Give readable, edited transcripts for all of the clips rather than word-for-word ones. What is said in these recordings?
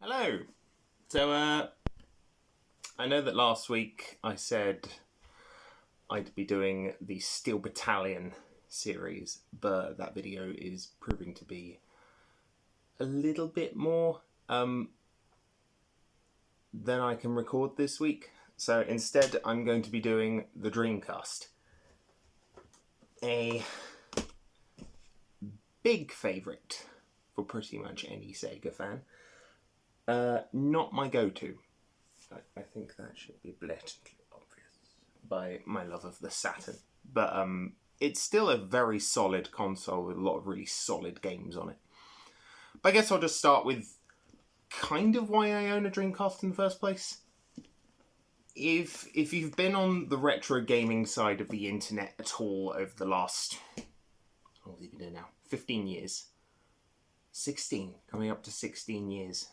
Hello. So, I know that last week I said I'd be doing the Steel Battalion series, but that video is proving to be a little bit more than I can record this week. So instead, I'm going to be doing the Dreamcast. A big favourite for pretty much any Sega fan. Not my go-to. I think that should be blatantly obvious by my love of the Saturn. But it's still a very solid console with a lot of really solid games on it. But I guess I'll just start with kind of why I own a Dreamcast in the first place. If you've been on the retro gaming side of the internet at all over the last, what have you been doing now? 15 years. 16, coming up to 16 years.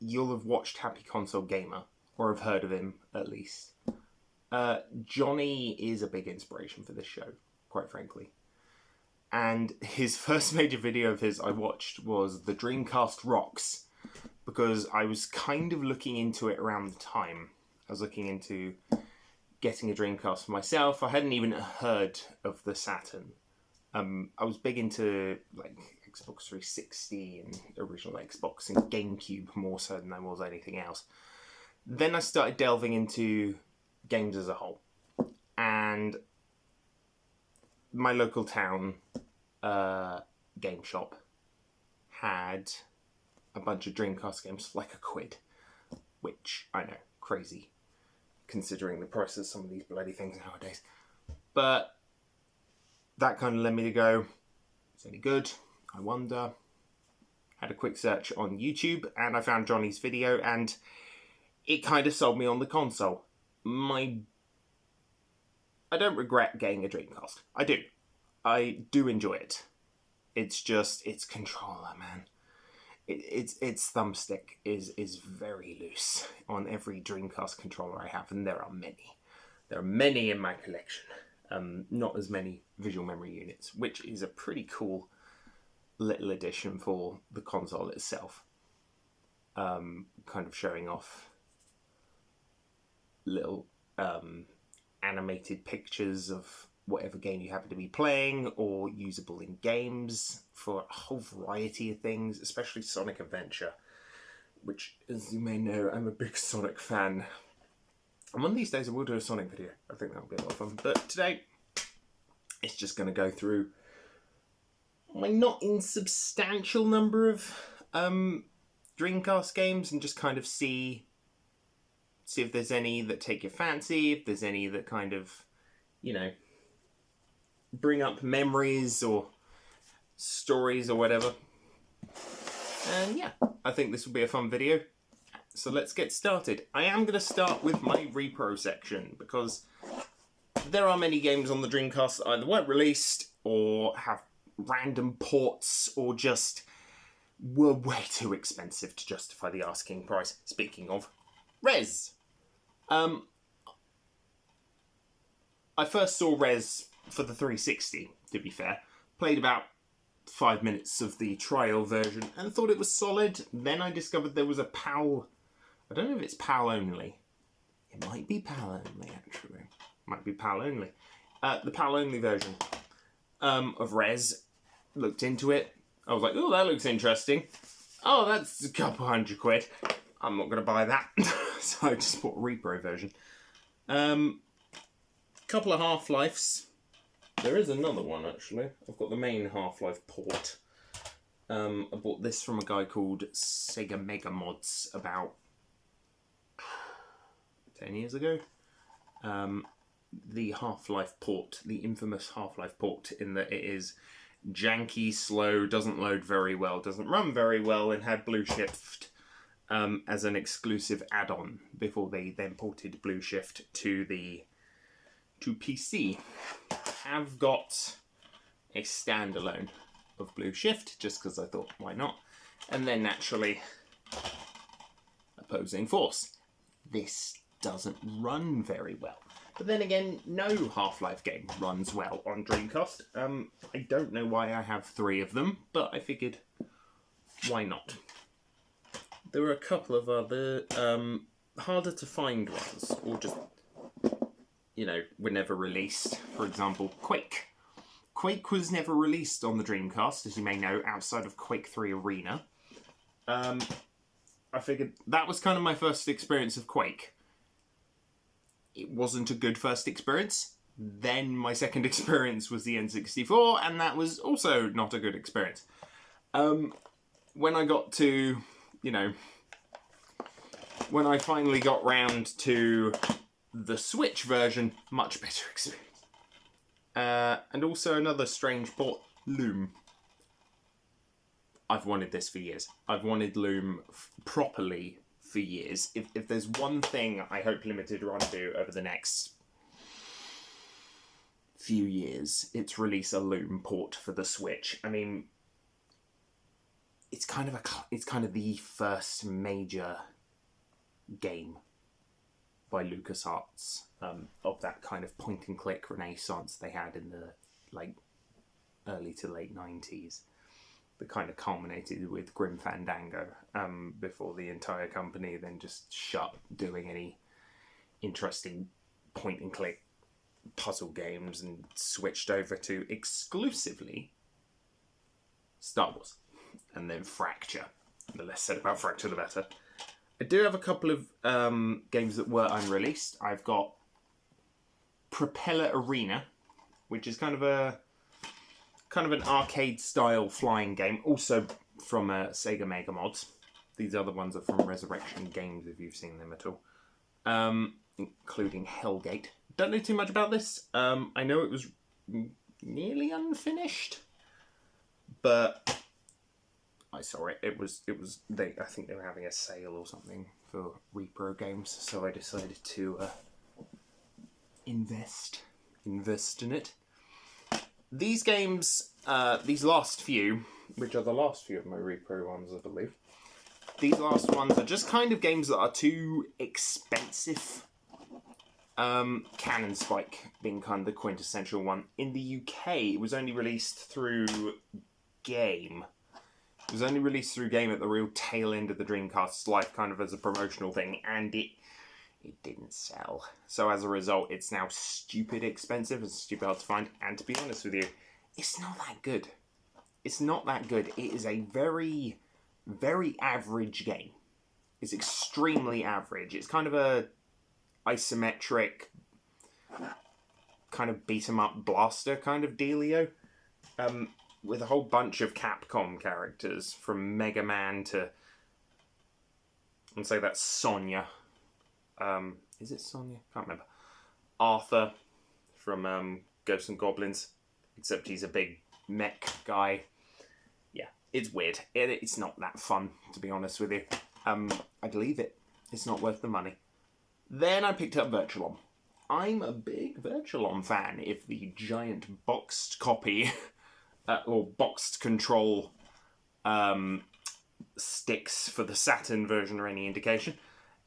You'll have watched Happy Console Gamer, or have heard of him, at least. Johnny is a big inspiration for this show, quite frankly. And his first major video of his I watched was The Dreamcast Rocks, because I was kind of looking into it around the time. I was looking into getting a Dreamcast for myself. I hadn't even heard of the Saturn. I was big into like Xbox 360 and original Xbox and GameCube more so than I was anything else. Then I started delving into games as a whole. And my local town game shop had a bunch of Dreamcast games for like £1, which I know, crazy, considering the price of some of these bloody things nowadays. But that kind of led me to go, is any good? I wonder. Had a quick search on YouTube and I found Johnny's video and it kind of sold me on the console. I don't regret getting a Dreamcast. I do enjoy it. It's just, its controller, man. Its thumbstick is very loose on every Dreamcast controller I have, and there are many. There are many in my collection. Not as many visual memory units, which is a pretty cool little addition for the console itself. Kind of showing off little animated pictures of whatever game you happen to be playing, or usable in games for a whole variety of things, especially Sonic Adventure, which, as you may know, I'm a big Sonic fan. And one of these days I will do a Sonic video. I think that'll be a lot of fun. But today, it's just going to go through my not insubstantial number of Dreamcast games and just kind of see if there's any that take your fancy, if there's any that kind of, you know, bring up memories or stories or whatever. And yeah, I think this will be a fun video. So let's get started. I am going to start with my repro section because there are many games on the Dreamcast that either weren't released or have random ports or just were way too expensive to justify the asking price. Speaking of, Rez. I first saw Rez for the 360, to be fair. Played about 5 minutes of the trial version and thought it was solid. Then I discovered there was a PAL. I don't know if it's PAL only. It might be PAL only, actually. Might be PAL only. The PAL only version of Rez. Looked into it. I was like, oh, that looks interesting. Oh, that's a couple £100. I'm not going to buy that. So I just bought a repro version. Couple of Half-Lives. There is another one, actually. I've got the main Half-Life port. I bought this from a guy called Sega Mega Mods about 10 years ago. The Half-Life port, the infamous Half-Life port, in that it is janky, slow, doesn't load very well, doesn't run very well, and had Blue Shift as an exclusive add-on before they then ported Blue Shift to PC. Have got a standalone of Blue Shift just because I thought, why not? And then naturally, Opposing Force. This doesn't run very well. But then again, no Half-Life game runs well on Dreamcast. I don't know why I have 3 of them, but I figured, why not? There were a couple of other harder to find ones, or just, were never released. For example, Quake. Quake was never released on the Dreamcast, as you may know, outside of Quake 3 Arena. I figured that was kind of my first experience of Quake. It wasn't a good first experience. Then my second experience was the N64, and that was also not a good experience. When I got to, when I finally got round to the Switch version, much better experience. And also another strange port, Loom. I've wanted this for years. I've wanted Loom properly for years. If there's one thing I hope Limited Run do over the next few years, it's release a Loom port for the Switch. I mean, it's kind of the first major game by LucasArts of that kind of point and click renaissance they had in the early to late 90s. That kind of culminated with Grim Fandango before the entire company then just shut doing any interesting point and click puzzle games and switched over to exclusively Star Wars and then Fracture. The less said about Fracture, the better. I do have a couple of games that were unreleased. I've got Propeller Arena, which is kind of an arcade-style flying game, also from Sega Mega Mods. These other ones are from Resurrection Games, if you've seen them at all. Including Hellgate. Don't know too much about this. I know it was nearly unfinished, but I saw it. It was. I think they were having a sale or something for repro games, so I decided to invest in it. These games, these last few, which are the last few of my repro ones, I believe. These last ones are just kind of games that are too expensive. Cannon Spike being kind of the quintessential one. In the UK, it was only released through Game. It was only released through Game at the real tail end of the Dreamcast's life, kind of as a promotional thing, and it didn't sell. So as a result, it's now stupid expensive and stupid hard to find. And to be honest with you, it's not that good. It's not that good. It is a very, very average game. It's extremely average. It's kind of a isometric, kind of beat-em-up blaster kind of dealio. With a whole bunch of Capcom characters, from Mega Man to, and say that's Sonya. Is it Sonya? Can't remember. Arthur from Ghosts and Goblins, except he's a big mech guy. Yeah, it's weird. It's not that fun, to be honest with you. I'd leave it. It's not worth the money. Then I picked up Virtualon. I'm a big Virtualon fan, if the giant boxed copy or boxed control sticks for the Saturn version are any indication.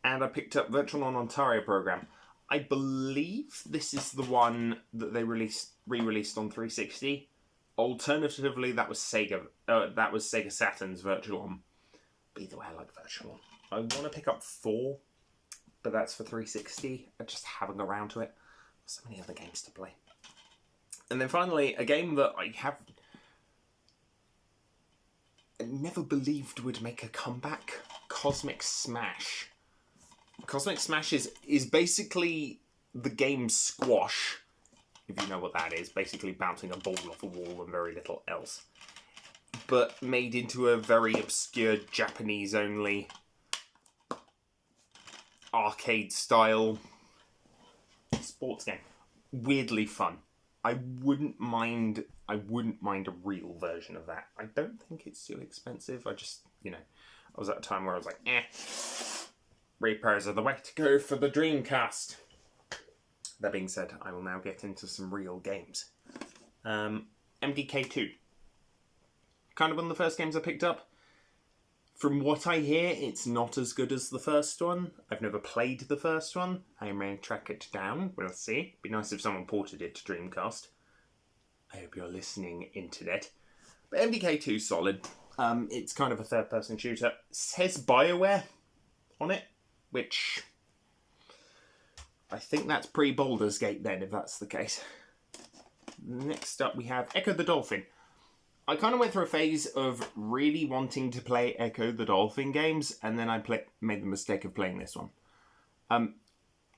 And I picked up Virtualon Ontario program. I believe this is the one that they re-released on 360. Alternatively, that was Sega Saturn's Virtualon. But either way, I like Virtualon. I want to pick up 4, but that's for 360. I just haven't got around to it. There's so many other games to play. And then finally, a game that I never believed would make a comeback. Cosmic Smash. Cosmic Smash is basically the game Squash, if you know what that is. Basically bouncing a ball off a wall and very little else. But made into a very obscure Japanese-only arcade-style sports game. Weirdly fun. I wouldn't mind a real version of that. I don't think it's too expensive. I just, I was at a time where I was like, repros are the way to go for the Dreamcast. That being said, I will now get into some real games. MDK2. Kind of one of the first games I picked up. From what I hear, it's not as good as the first one. I've never played the first one. I may track it down. We'll see. It'd be nice if someone ported it to Dreamcast. I hope you're listening, Internet. But MDK2's solid. It's kind of a third-person shooter. It says BioWare on it, which I think that's pre-Baldur's Gate then, if that's the case. Next up, we have Echo the Dolphin. I kind of went through a phase of really wanting to play Echo the Dolphin games, and then I made the mistake of playing this one.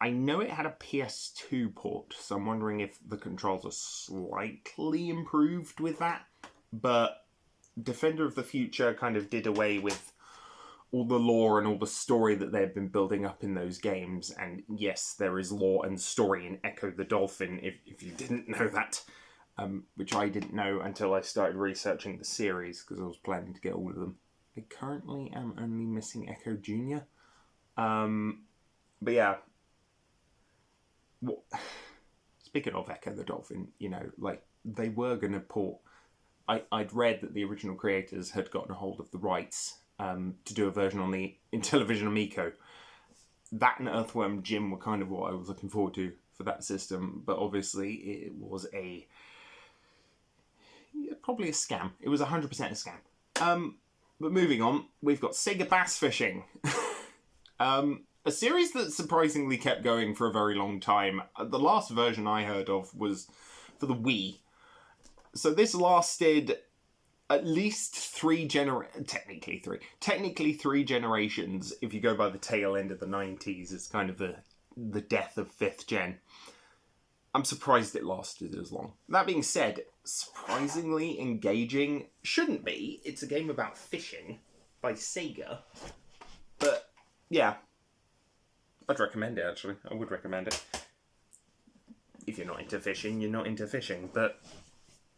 I know it had a PS2 port, so I'm wondering if the controls are slightly improved with that. But Defender of the Future kind of did away with all the lore and all the story that they've been building up in those games. And yes, there is lore and story in Echo the Dolphin, if you didn't know that. Which I didn't know until I started researching the series, because I was planning to get all of them. I currently am only missing Echo Jr. But yeah. Speaking of Echo the Dolphin, you know, like, they were going to port... I'd read that the original creators had gotten a hold of the rights to do a version on the Intellivision Amico. That and Earthworm Jim were kind of what I was looking forward to for that system, but obviously it was probably a scam. It was 100% a scam. But moving on, we've got Sega Bass Fishing. A series that surprisingly kept going for a very long time. The last version I heard of was for the Wii. So this lasted at least technically three generations, if you go by the tail end of the 90s. It's kind of the death of 5th gen. I'm surprised it lasted as long. That being said, surprisingly engaging. Shouldn't be. It's a game about fishing by Sega. But, yeah. I'd recommend it, actually. I would recommend it. If you're not into fishing, you're not into fishing. But,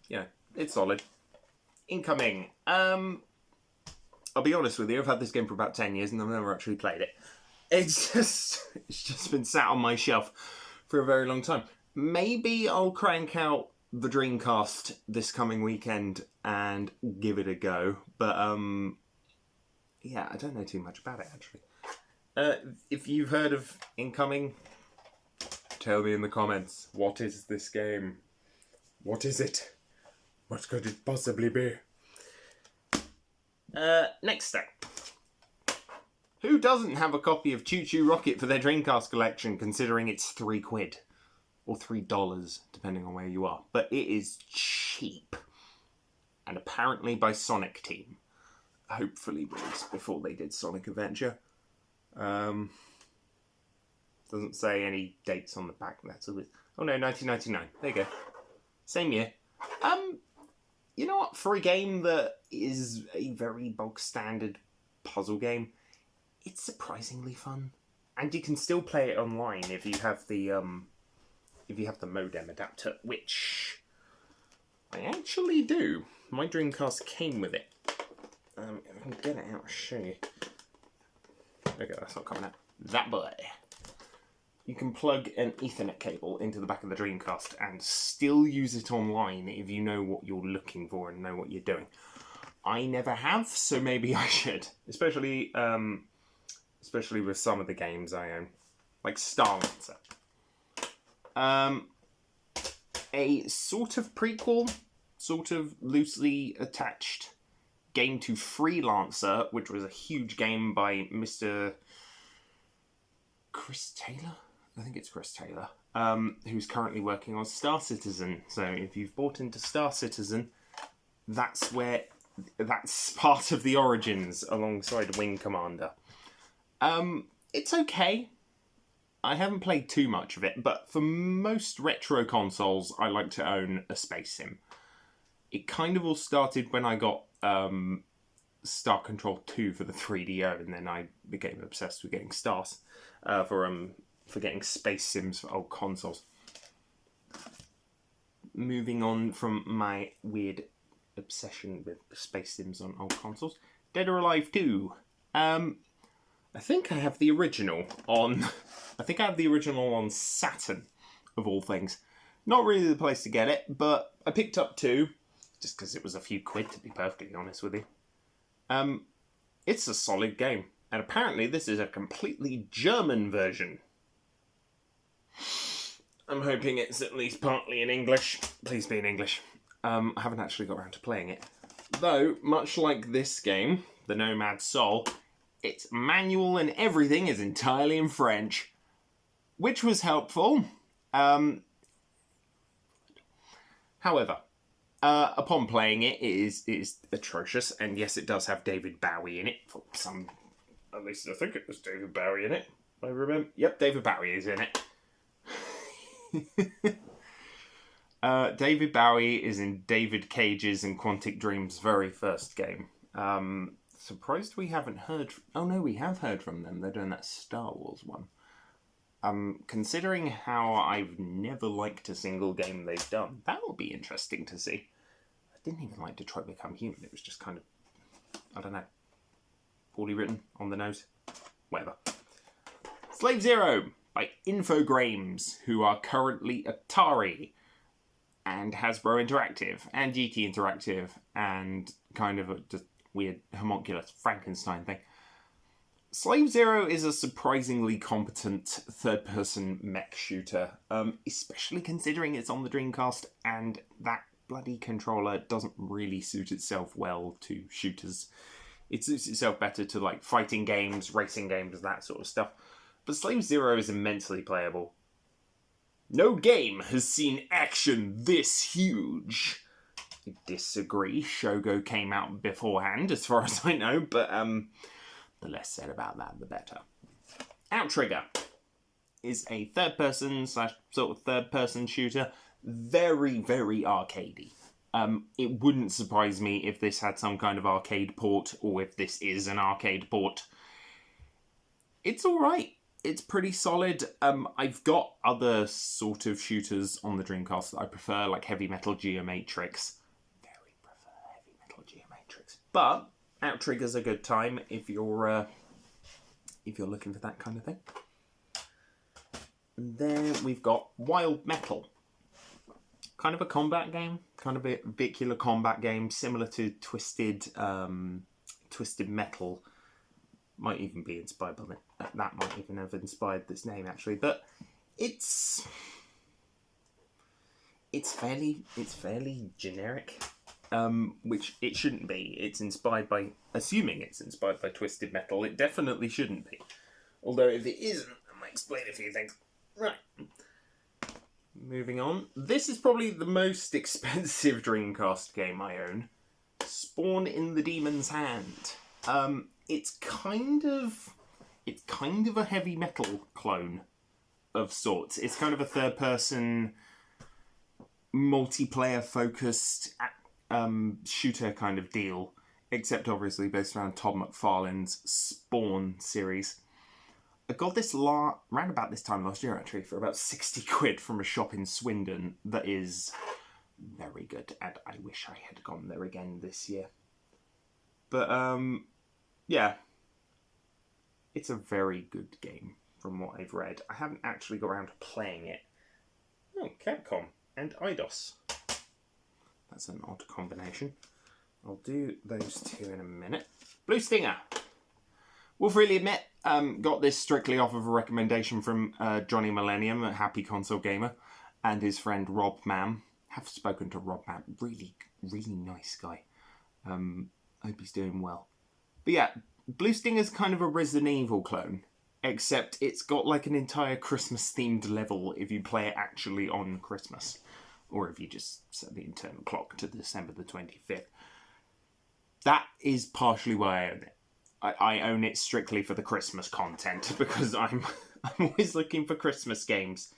yeah, it's solid. Incoming. I'll be honest with you, I've had this game for about 10 years and I've never actually played it. It's just been sat on my shelf for a very long time. Maybe I'll crank out the Dreamcast this coming weekend and give it a go. But, yeah, I don't know too much about it, actually. If you've heard of Incoming, tell me in the comments. What is this game? What is it? What could it possibly be? Next up. Who doesn't have a copy of Choo Choo Rocket for their Dreamcast collection, considering it's £3 or $3, depending on where you are? But it is cheap, and apparently by Sonic Team. Hopefully released before they did Sonic Adventure. Doesn't say any dates on the back. That's all. Oh no, 1999. There you go. Same year. You know what? For a game that is a very bog standard puzzle game, it's surprisingly fun, and you can still play it online if you have the modem adapter, which I actually do. My Dreamcast came with it. If I can get it out, I'll show you. Okay, that's not coming out. That boy. You can plug an Ethernet cable into the back of the Dreamcast and still use it online if you know what you're looking for and know what you're doing. I never have, so maybe I should. Especially with some of the games I own. Like Starlancer. A sort of prequel, sort of loosely attached game to Freelancer, which was a huge game by Mr. Chris Taylor? I think it's Chris Taylor, who's currently working on Star Citizen. So if you've bought into Star Citizen, that's part of the origins alongside Wing Commander. It's okay. I haven't played too much of it, but for most retro consoles, I like to own a space sim. It kind of all started when I got Star Control 2 for the 3DO, and then I became obsessed with getting stars for getting space sims for old consoles. Moving on from my weird obsession with space sims on old consoles, Dead or Alive 2. I think I have the original on. I think I have the original on Saturn, of all things. Not really the place to get it, but I picked up 2, just because it was a few quid, to be perfectly honest with you. It's a solid game. And apparently this is a completely German version. I'm hoping it's at least partly in English. Please be in English. I haven't actually got around to playing it. Though, much like this game, The Nomad Soul, its manual and everything is entirely in French, which was helpful. However, upon playing it, it is atrocious, and yes, it does have David Bowie in it. For some, at least I think it was David Bowie in it. I remember. Yep, David Bowie is in it. David Bowie is in David Cage's and Quantic Dream's very first game. Surprised we haven't heard... Oh no, we have heard from them. They're doing that Star Wars one. Considering how I've never liked a single game they've done, that will be interesting to see. I didn't even like Detroit Become Human. It was just kind of, I don't know, poorly written, on the nose. Whatever. Slave Zero by Infogrames, who are currently Atari and Hasbro Interactive and GT Interactive and kind of a just weird homunculus Frankenstein thing. Slave Zero is a surprisingly competent third-person mech shooter, especially considering it's on the Dreamcast and that bloody controller doesn't really suit itself well to shooters. It suits itself better to like fighting games, racing games, that sort of stuff. But Slave Zero is immensely playable. No game has seen action this huge. I disagree. Shogo came out beforehand, as far as I know, but the less said about that, the better. Outrigger is a third-person / sort of third-person shooter. Very, very arcadey. It wouldn't surprise me if this had some kind of arcade port, or if this is an arcade port. It's alright. It's pretty solid. I've got other sort of shooters on the Dreamcast that I prefer, like Heavy Metal Geomatrix. Very prefer Heavy Metal Geomatrix. But Outrigger's a good time if you're looking for that kind of thing. And then we've got Wild Metal. Kind of a combat game. Kind of a vehicular combat game, similar to Twisted Metal. Might even be inspired by it. That might even have inspired this name, actually. But it's fairly generic, which it shouldn't be. It's inspired by, assuming it's inspired by Twisted Metal. It definitely shouldn't be. Although if it isn't, I might explain a few things. Right. Moving on. This is probably the most expensive Dreamcast game I own. Spawn in the Demon's Hand. It's kind of a Heavy Metal clone of sorts. It's kind of a third-person, multiplayer-focused shooter kind of deal, except obviously based around Todd McFarlane's Spawn series. I got this round about this time last year, actually, for about 60 quid from a shop in Swindon that is very good, and I wish I had gone there again this year. But, yeah, it's a very good game from what I've read. I haven't actually got around to playing it. Oh, Capcom and Eidos. That's an odd combination. I'll do those two in a minute. Blue Stinger. Will freely admit, got this strictly off of a recommendation from Johnny Millennium, a Happy Console Gamer, and his friend Rob Mam. Have spoken to Rob Mam. Really, really nice guy. Hope he's doing well. But yeah, Blue Stinger's kind of a Resident Evil clone, except it's got like an entire Christmas-themed level if you play it actually on Christmas, or if you just set the internal clock to December the 25th. That is partially why I own it. I own it strictly for the Christmas content, because I'm always looking for Christmas games.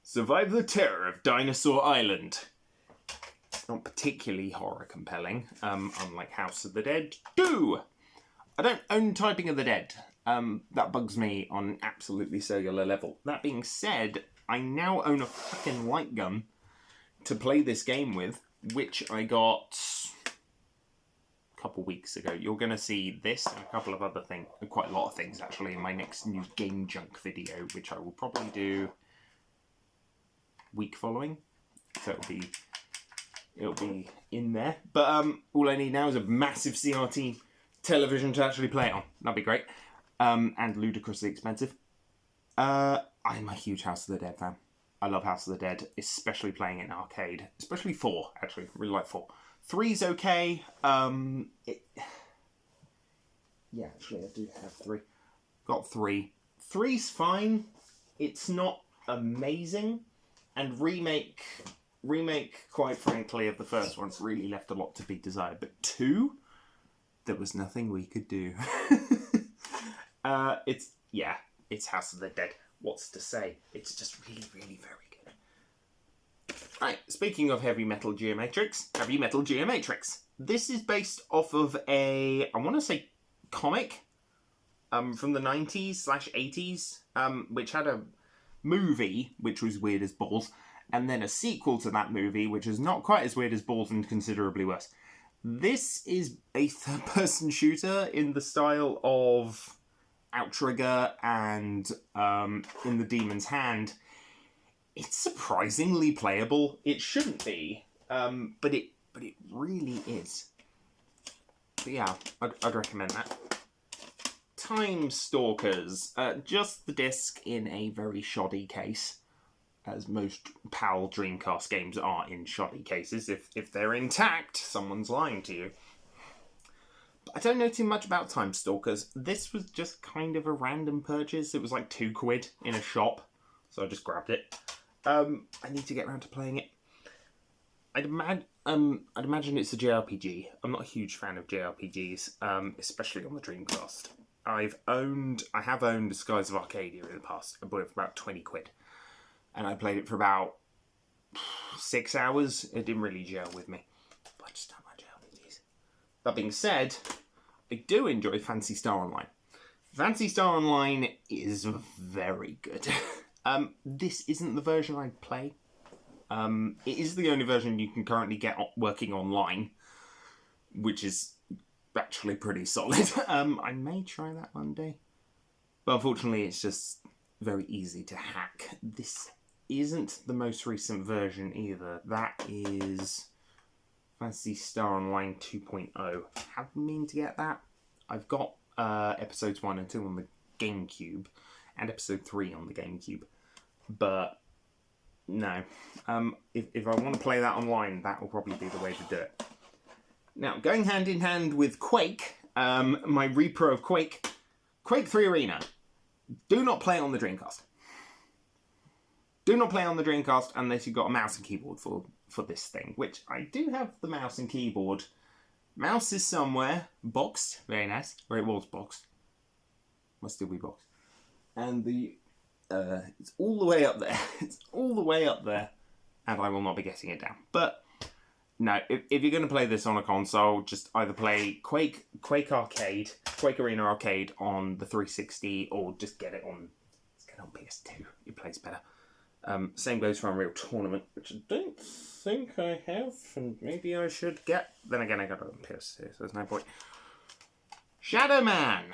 Survive the Terror of Dinosaur Island. It's not particularly horror compelling, unlike House of the Dead 2. I don't own Typing of the Dead. That bugs me on an absolutely cellular level. That being said, I now own a fucking light gun to play this game with, which I got a couple weeks ago. You're going to see this and a couple of other things, quite a lot of things actually, in my next new Game Junk video, which I will probably do week following. So it'll be in there. But all I need now is a massive CRT television to actually play it on. That'd be great. And ludicrously expensive. I'm a huge House of the Dead fan. I love House of the Dead, especially playing it in arcade. Especially 4, actually. Really like 4. 3's okay. Yeah, actually, I do have 3. Got 3. 3's fine. It's not amazing. And remake, quite frankly, of the first one's really left a lot to be desired. But 2, there was nothing we could do. It's House of the Dead. What's to say? It's just really, really very good. Right, speaking of heavy metal geometrics, this is based off of I want to say, comic from the 90s/80s, which had a movie, which was weird as balls, and then a sequel to that movie, which is not quite as weird as balls and considerably worse. This is a third-person shooter in the style of Outrigger and In the Demon's Hand. It's surprisingly playable. It shouldn't be, but it really is. But yeah, I'd recommend that. Time Stalkers, just the disc in a very shoddy case, as most PAL Dreamcast games are in shoddy cases. If they're intact, someone's lying to you. But I don't know too much about Time Stalkers. This was just kind of a random purchase. It was like £2 in a shop, so I just grabbed it. I need to get around to playing it. I'd imagine it's a JRPG. I'm not a huge fan of JRPGs, especially on the Dreamcast. I have owned Skies of Arcadia in the past. I bought it for about £20. And I played it for about 6 hours. It didn't really gel with me. But I just don't like JRPGs. That being said, I do enjoy Phantasy Star Online. Phantasy Star Online is very good. This isn't the version I play. It is the only version you can currently get working online, which is actually pretty solid. I may try that one day. But unfortunately, it's just very easy to hack. This isn't the most recent version either. That is Phantasy Star Online 2.0. Have mean to get that. I've got episodes 1 and 2 on the GameCube, and episode 3 on the GameCube. But no, if I want to play that online, that will probably be the way to do it. Now, going hand in hand with Quake, my repro of Quake 3 Arena. Do not play on the Dreamcast. Do not play on the Dreamcast unless you've got a mouse and keyboard for this thing, which I do have the mouse and keyboard. Mouse is somewhere, boxed, very nice, or it was boxed. Must still be boxed. And it's all the way up there. It's all the way up there, and I will not be getting it down. But no, if you're going to play this on a console, just either play Quake Arena Arcade on the 360, or just get it on PS2. It plays better. Same goes for Unreal Tournament, which I don't think I have, and maybe I should get. Then again, I got it on PS2, so there's no point. Shadow Man.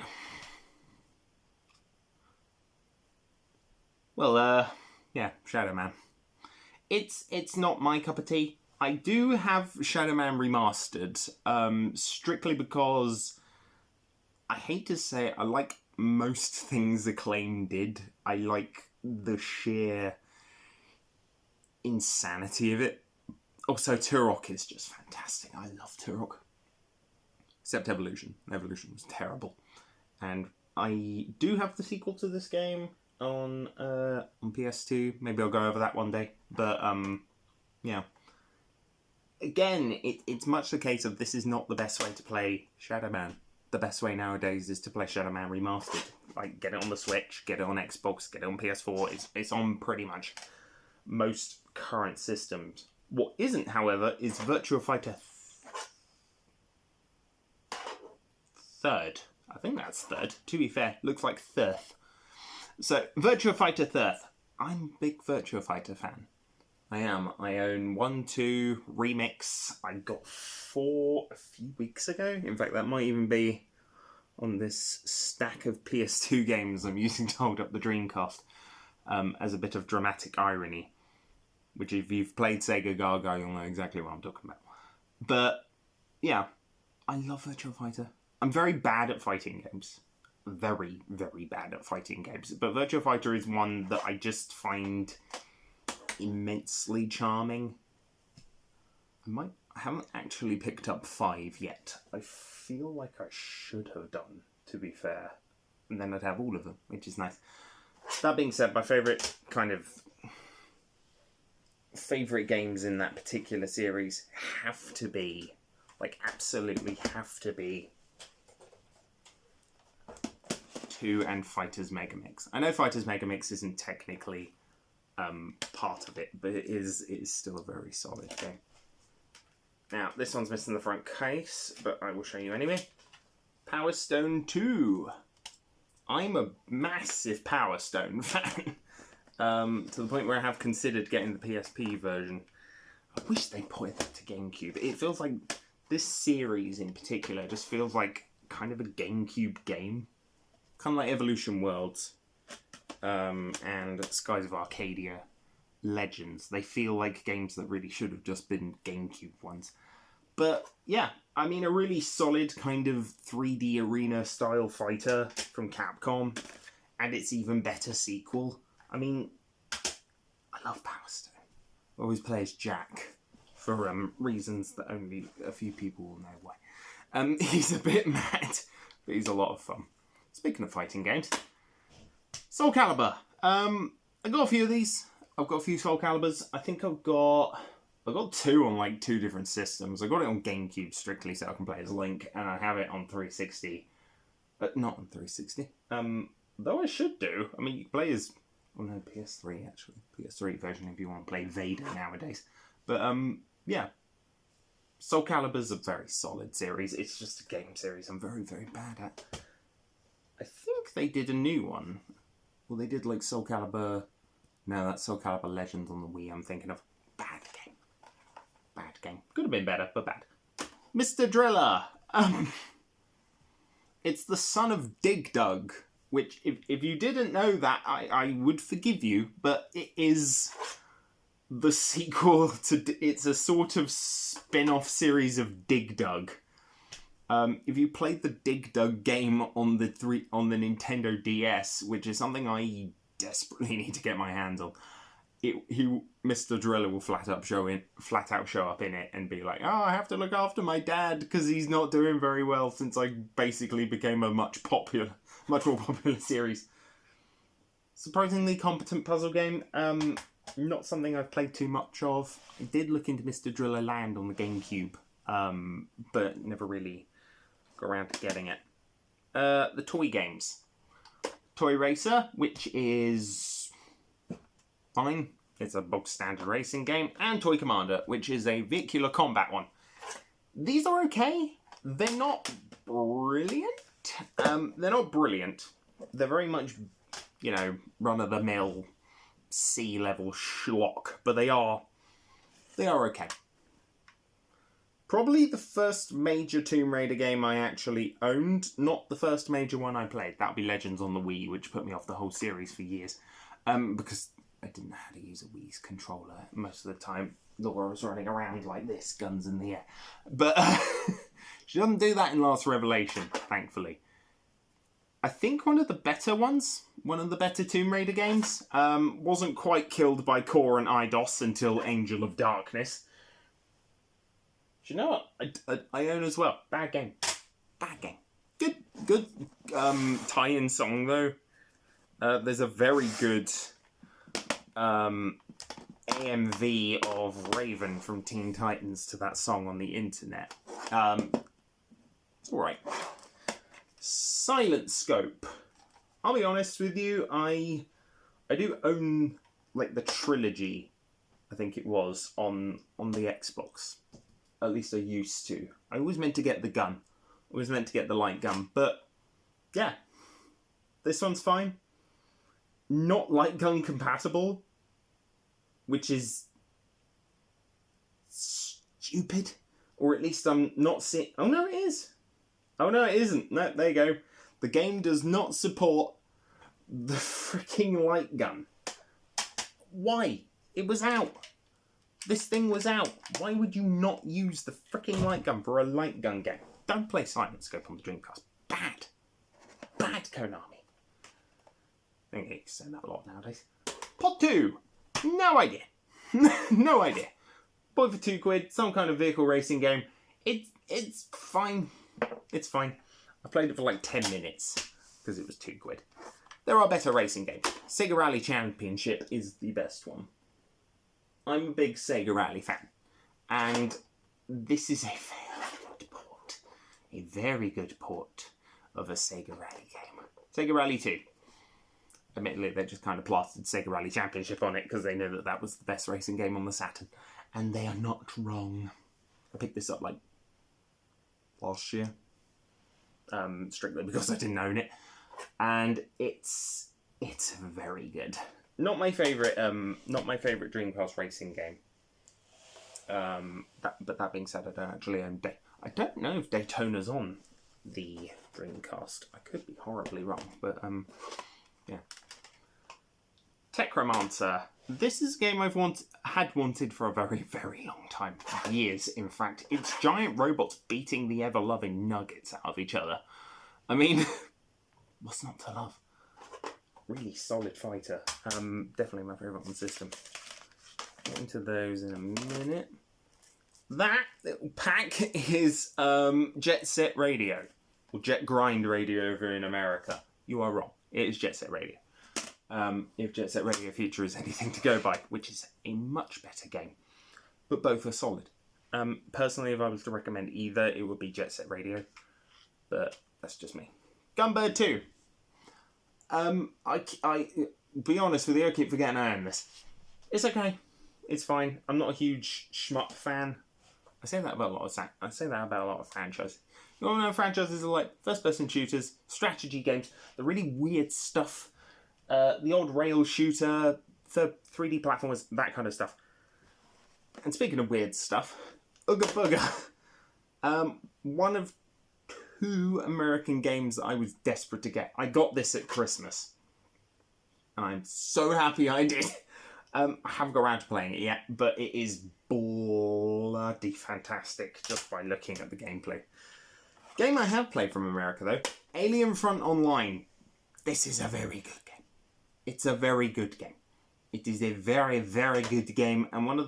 Well, yeah, Shadow Man. It's not my cup of tea. I do have Shadow Man Remastered, strictly because I hate to say it, I like most things Acclaim did. I like the sheer insanity of it. Also, Turok is just fantastic. I love Turok. Except Evolution. Evolution was terrible. And I do have the sequel to this game on PS2. Maybe I'll go over that one day. But, yeah. Again, it's much the case of this is not the best way to play Shadow Man. The best way nowadays is to play Shadow Man Remastered. Like, get it on the Switch, get it on Xbox, get it on PS4. It's on pretty much most current systems. What isn't, however, is Virtua Fighter 3rd. I think that's 3rd. To be fair, looks like 3rd. So, Virtua Fighter 3rd. I'm a big Virtua Fighter fan. I am. I own 1, 2, Remix. I got 4 a few weeks ago. In fact, that might even be on this stack of PS2 games I'm using to hold up the Dreamcast, as a bit of dramatic irony. Which, if you've played Sega Gaga, you'll know exactly what I'm talking about. But, yeah, I love Virtua Fighter. I'm very bad at fighting games. Very, very bad at fighting games. But Virtua Fighter is one that I just find immensely charming. I haven't actually picked up 5 yet. I feel like I should have done, to be fair. And then I'd have all of them, which is nice. That being said, my favourite games in that particular series have to be, like, absolutely have to be 2 and Fighters Megamix. I know Fighters Megamix isn't technically part of it, but it is still a very solid game. Now, this one's missing the front case, but I will show you anyway. Power Stone 2. I'm a massive Power Stone fan. To the point where I have considered getting the PSP version. I wish they ported that to GameCube. It feels like this series in particular just feels like kind of a GameCube game. Kind of like Evolution Worlds and Skies of Arcadia Legends. They feel like games that really should have just been GameCube ones. But yeah, I mean, a really solid kind of 3D arena style fighter from Capcom, and its even better sequel. I mean, I love Power Stone. I always play as Jack for reasons that only a few people will know why. He's a bit mad, but he's a lot of fun. Speaking of fighting games, Soul Calibur. I got a few of these. I've got a few Soul Caliburs. I think I've got 2 on like 2 different systems. I got it on GameCube strictly so I can play as Link, and I have it on 360. But not on 360. Though I should do. I mean, you can play as... Oh no, PS3 actually. PS3 version if you want to play Vader nowadays. But yeah. Soul Calibur's a very solid series. It's just a game series I'm very, very bad at. I think they did a new one. Well, they did like Soul Calibur... No, that's Soul Calibur Legends on the Wii I'm thinking of. Bad game. Bad game. Could have been better, but bad. Mr. Driller. It's the son of Dig Dug, which, if you didn't know that, I would forgive you, but it is the sequel to... It's a sort of spin-off series of Dig Dug. If you played the Dig Dug game on the Nintendo DS, which is something I desperately need to get my hands on, Mr. Driller will flat out show up in it and be like, "Oh, I have to look after my dad because he's not doing very well since I basically became a much more popular series." Surprisingly competent puzzle game. Not something I've played too much of. I did look into Mr. Driller Land on the GameCube, but never really got around to getting it. The toy games. Toy Racer, which is fine. It's a bog standard racing game. And Toy Commander, which is a vehicular combat one. These are okay. They're not brilliant. They're very much, run-of-the-mill C-level schlock. But they are okay. Probably the first major Tomb Raider game I actually owned. Not the first major one I played. That would be Legends on the Wii, which put me off the whole series for years. Because I didn't know how to use a Wii's controller most of the time. Laura was running around like this, guns in the air. But she doesn't do that in Last Revelation, thankfully. I think one of the better Tomb Raider games, wasn't quite killed by Core and IDOS until Angel of Darkness. Do you know what? I own as well. Bad game. Good tie-in song, though. There's a very good AMV of Raven from Teen Titans to that song on the internet. It's alright. Silent Scope. I'll be honest with you, I do own like the trilogy, I think it was, on the Xbox. At least I used to. I always meant to get the gun. I always meant to get the light gun. But, yeah. This one's fine. Not light gun compatible. Which is... stupid. Or at least I'm not seeing... Oh, no, it is. Oh, no, it isn't. No, there you go. The game does not support the freaking light gun. Why? It was out. This thing was out. Why would you not use the freaking light gun for a light gun game? Don't play Silent Scope on the Dreamcast. Bad. Bad Konami. I think you can say that a lot nowadays. Pod 2. No idea. No idea. Bought it for £2. Some kind of vehicle racing game. It's fine. It's fine. I played it for like 10 minutes because it was £2. There are better racing games. Sega Rally Championship is the best one. I'm a big Sega Rally fan. And this is a very good port. A very good port of a Sega Rally game. Sega Rally 2. Admittedly, they just kind of plastered Sega Rally Championship on it because they knew that that was the best racing game on the Saturn. And they are not wrong. I picked this up like last year. Strictly because I didn't own it. And it's very good. Not my favourite Dreamcast racing game. But that being said, I don't actually own I don't know if Daytona's on the Dreamcast. I could be horribly wrong, but yeah. Techromancer. This is a game I've wanted for a very, very long time. Years, in fact. It's giant robots beating the ever-loving nuggets out of each other. I mean, what's not to love? Really solid fighter. Definitely my favourite on the system. Get into those in a minute. That little pack is Jet Set Radio. Or Jet Grind Radio over in America. You are wrong. It is Jet Set Radio. If Jet Set Radio Future is anything to go by, which is a much better game. But both are solid. Personally, if I was to recommend either, it would be Jet Set Radio. But that's just me. Gunbird 2. I be honest with you, I keep forgetting I own this. It's okay. It's fine. I'm not a huge shmup fan. I say that about a lot of franchises. You all know franchises are like first-person shooters, strategy games, the really weird stuff, the old rail shooter, 3D platformers, that kind of stuff. And speaking of weird stuff, Ooga Booga. One of 2 American games that I was desperate to get. I got this at Christmas. And I'm so happy I did. I haven't got around to playing it yet, but it is bloody fantastic just by looking at the gameplay. Game I have played from America, though, Alien Front Online. This is a very good game. It's a very good game. It is a very, very good game, and one of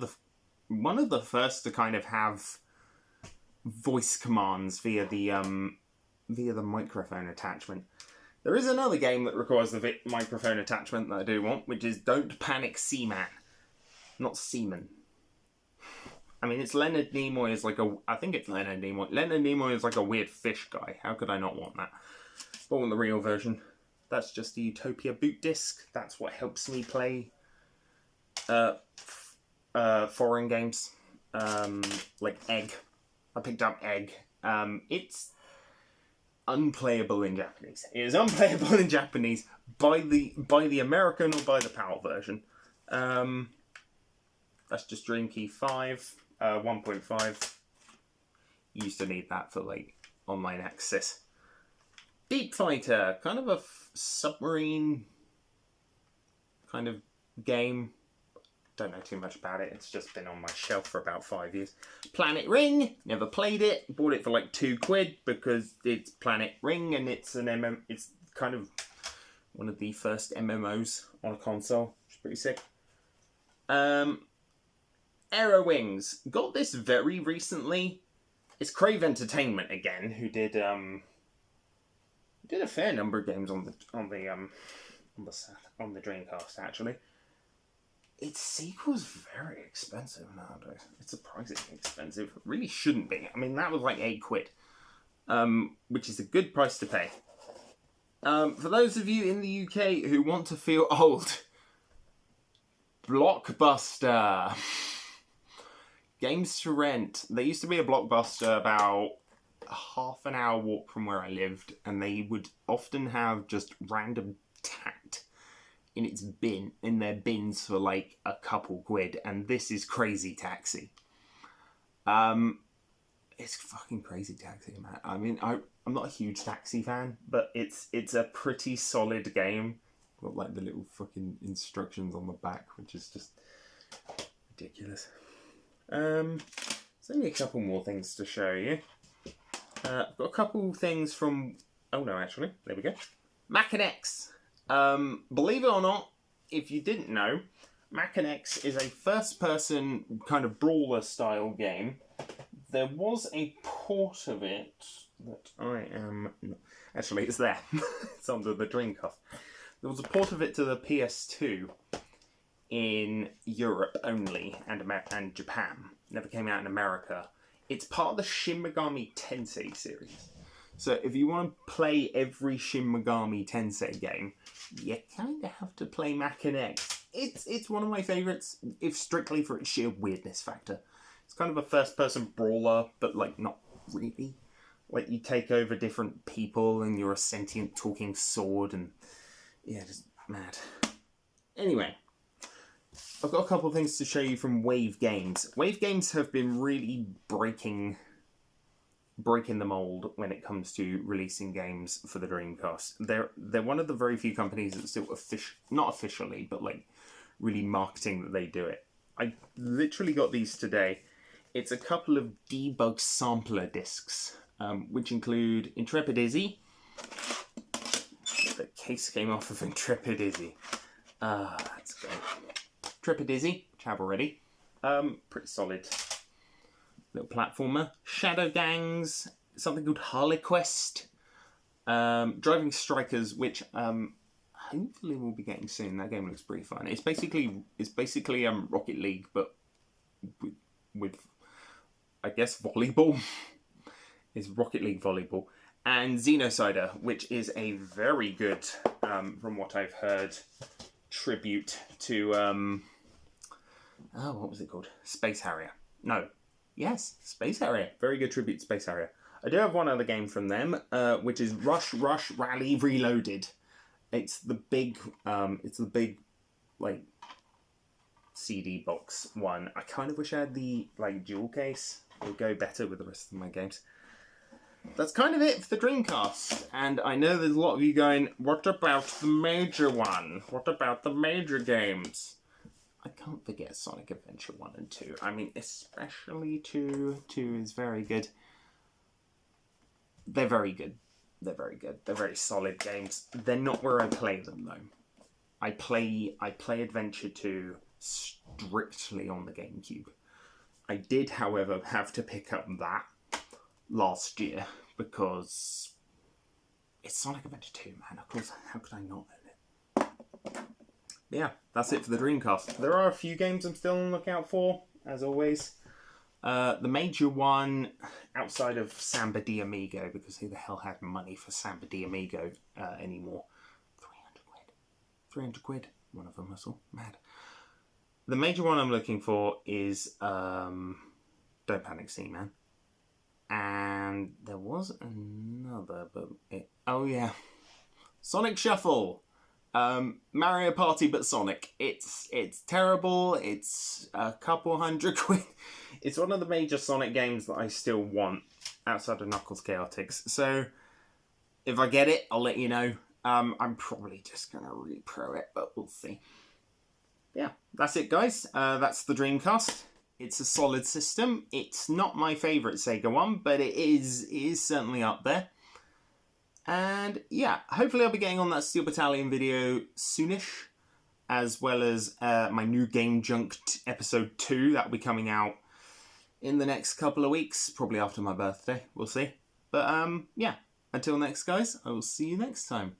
the first to kind of have voice commands via the microphone attachment. There is another game that requires the microphone attachment that I do want, which is Don't Panic Seaman. Not Seaman. I mean, it's Leonard Nimoy as like I think it's Leonard Nimoy. Leonard Nimoy is like a weird fish guy. How could I not want that? But I want the real version. That's just the Utopia boot disc. That's what helps me play foreign games. Like Egg. I picked up Egg. It's unplayable in Japanese. It is unplayable in Japanese by the American or by the PAL version. That's just Dream Key 5, 1.5. Used to need that for like online access. Deep Fighter, kind of a submarine kind of game. Don't know too much about it. It's just been on my shelf for about 5 years. Planet Ring, never played it. Bought it for like £2 because it's Planet Ring and it's an it's kind of one of the first MMOs on a console, which is pretty sick. Arrow Wings, got this very recently. It's Crave Entertainment again, who did a fair number of games on the Dreamcast actually. Its sequel's very expensive nowadays. It's surprisingly expensive. It really shouldn't be. I mean, that was like £8, which is a good price to pay. For those of you in the UK who want to feel old, Blockbuster. Games to rent. There used to be a Blockbuster about a half an hour walk from where I lived, and they would often have just random tat in their bins for like a couple £, and this is Crazy Taxi. It's fucking Crazy Taxi, man. I mean, I'm not a huge Taxi fan, but it's a pretty solid game. Got like the little fucking instructions on the back, which is just ridiculous. There's only a couple more things to show you. I've got a couple things from... Oh no, actually, there we go. Mac and X. Believe it or not, if you didn't know, Mac and X is a first-person kind of brawler-style game. There was a port of it that I am... Actually, it's there. It's under the Dreamcast. There was a port of it to the PS2 in Europe only and Japan. Never came out in America. It's part of the Shin Megami Tensei series. So if you want to play every Shin Megami Tensei game, you kind of have to play Mac and X. It's one of my favourites, if strictly for its sheer weirdness factor. It's kind of a first-person brawler, but like not really. Like you take over different people and you're a sentient talking sword and yeah, just mad. Anyway, I've got a couple of things to show you from Wave Games. Wave Games have been really breaking the mold when it comes to releasing games for the Dreamcast. They're one of the very few companies that still not officially, but like really marketing that they do it. I literally got these today. It's a couple of debug sampler discs, which include Intrepid Izzy. The case came off of Intrepid Izzy. That's great. Intrepid Izzy, which I have already. Pretty solid little platformer. Shadow Gangs, something called Harlequest. Driving Strikers, which hopefully we'll be getting soon. That game looks pretty fun. It's basically Rocket League, but with I guess volleyball. It's Rocket League volleyball. And Xenocider, which is a very good, from what I've heard, tribute to, what was it called? Space Harrier. No. Yes, Space Harrier. Very good tribute to Space Harrier. I do have one other game from them, which is Rush Rally Reloaded. It's the big, like, CD box one. I kind of wish I had the, like, dual case. It would go better with the rest of my games. That's kind of it for the Dreamcast. And I know there's a lot of you going, what about the major one? What about the major games? I can't forget Sonic Adventure 1 and 2. I mean, especially 2. 2 is very good. They're very good. They're very good. They're very solid games. They're not where I play them, though. I play Adventure 2 strictly on the GameCube. I did, however, have to pick up that last year because it's Sonic Adventure 2, man. Of course, how could I not own it? But yeah, that's it for the Dreamcast. There are a few games I'm still on the lookout for, as always. The major one, outside of Samba de Amigo, because who the hell had money for Samba de Amigo anymore? 300 quid. 300 quid. One of them was all mad. The major one I'm looking for is Don't Panic Seaman. And there was another, but oh yeah, Sonic Shuffle, Mario Party but Sonic. It's terrible. It's a couple hundred quid. It's one of the major Sonic games that I still want outside of Knuckles Chaotix. So if I get it, I'll let you know. I'm probably just gonna repro it, but we'll see. Yeah, that's it, guys. That's the Dreamcast. It's a solid system. It's not my favourite Sega one, but it is certainly up there. And yeah, hopefully I'll be getting on that Steel Battalion video soonish, as well as my new Game Junk episode 2 that will be coming out in the next couple of weeks, probably after my birthday. We'll see. But yeah, until next, guys, I will see you next time.